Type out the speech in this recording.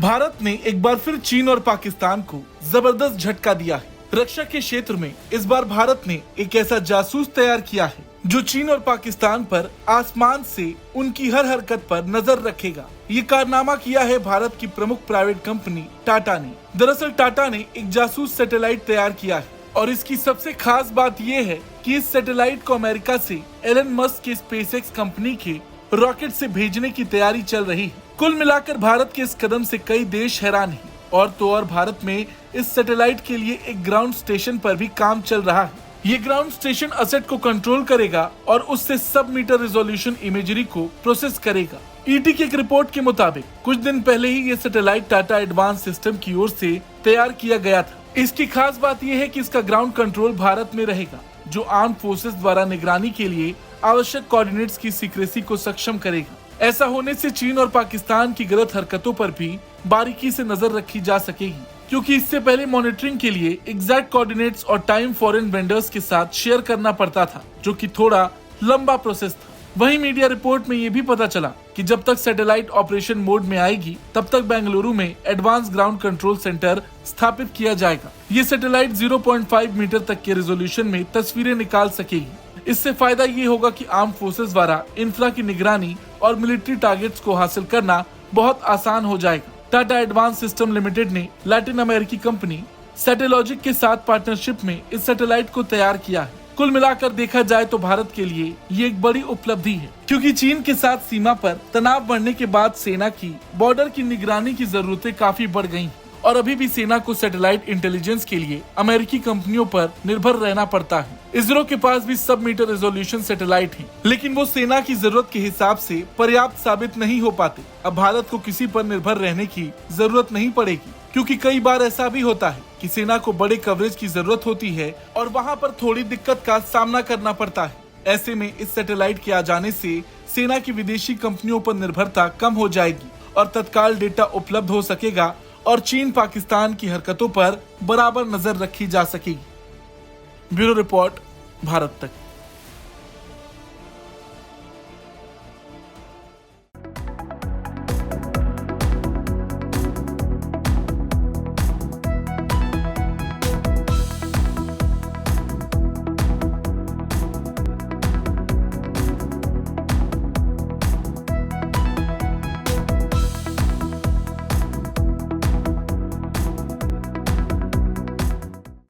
भारत ने एक बार फिर चीन और पाकिस्तान को जबरदस्त झटका दिया है। रक्षा के क्षेत्र में इस बार भारत ने एक ऐसा जासूस तैयार किया है जो चीन और पाकिस्तान पर आसमान से उनकी हर हरकत पर नजर रखेगा। ये कारनामा किया है भारत की प्रमुख प्राइवेट कंपनी टाटा ने। दरअसल टाटा ने एक जासूस सैटेलाइट तैयार किया है और इसकी सबसे खास बात ये है कि इस सैटेलाइट को अमेरिका से एलन मस्क की स्पेसएक्स कंपनी के रॉकेट से भेजने की तैयारी चल रही है। कुल मिलाकर भारत के इस कदम से कई देश हैरान हैं। और तो और भारत में इस सैटेलाइट के लिए एक ग्राउंड स्टेशन पर भी काम चल रहा है। ये ग्राउंड स्टेशन असेट को कंट्रोल करेगा और उससे सब मीटर रेजोल्यूशन इमेजरी को प्रोसेस करेगा। ईटी की एक रिपोर्ट के मुताबिक कुछ दिन पहले ही ये सैटेलाइट टाटा एडवांस सिस्टम की ओर से तैयार किया गया था। इसकी खास बात यह है कि इसका ग्राउंड कंट्रोल भारत में रहेगा, जो आर्म फोर्सेस द्वारा निगरानी के लिए आवश्यक कोऑर्डिनेट्स की सीक्रेसी को सक्षम करेगा। ऐसा होने से चीन और पाकिस्तान की गलत हरकतों पर भी बारीकी से नजर रखी जा सकेगी, क्योंकि इससे पहले मॉनिटरिंग के लिए एग्जैक्ट कोऑर्डिनेट्स और टाइम फॉरेन वेंडर्स के साथ शेयर करना पड़ता था, जो कि थोड़ा लंबा प्रोसेस था। वहीं मीडिया रिपोर्ट में ये भी पता चला कि जब तक सैटेलाइट ऑपरेशन मोड में आएगी तब तक बेंगलुरु में एडवांस ग्राउंड कंट्रोल सेंटर स्थापित किया जाएगा। ये सैटेलाइट 0.5 मीटर तक के रेजोल्यूशन में तस्वीरें निकाल सकेगी। इससे फायदा ये होगा कि आर्म फोर्सेस द्वारा इंफ्रा की निगरानी और मिलिट्री टारगेट्स को हासिल करना बहुत आसान हो जाएगा। टाटा एडवांस सिस्टम लिमिटेड ने लैटिन अमेरिकी कंपनी सैटेलॉजिक के साथ पार्टनरशिप में इस सैटेलाइट को तैयार किया है। कुल मिलाकर देखा जाए तो भारत के लिए ये एक बड़ी उपलब्धि है, क्योंकि चीन के साथ सीमा पर तनाव बढ़ने के बाद सेना की बॉर्डर की निगरानी की जरूरतें काफी बढ़ गयी और अभी भी सेना को सैटेलाइट इंटेलिजेंस के लिए अमेरिकी कंपनियों पर निर्भर रहना पड़ता है। इसरो के पास भी सब मीटर रेजोल्यूशन सैटेलाइट हैं, लेकिन वो सेना की जरूरत के हिसाब से पर्याप्त साबित नहीं हो पाते। अब भारत को किसी पर निर्भर रहने की जरूरत नहीं पड़ेगी, क्योंकि कई बार ऐसा भी होता है कि सेना को बड़े कवरेज की जरूरत होती है और वहाँ पर थोड़ी दिक्कत का सामना करना पड़ता है। ऐसे में इस सैटेलाइट के आ जाने से सेना की विदेशी कंपनियों पर निर्भरता कम हो जाएगी और तत्काल डेटा उपलब्ध हो सकेगा और चीन पाकिस्तान की हरकतों पर बराबर नजर रखी जा सकेगी। ब्यूरो रिपोर्ट, भारत तक।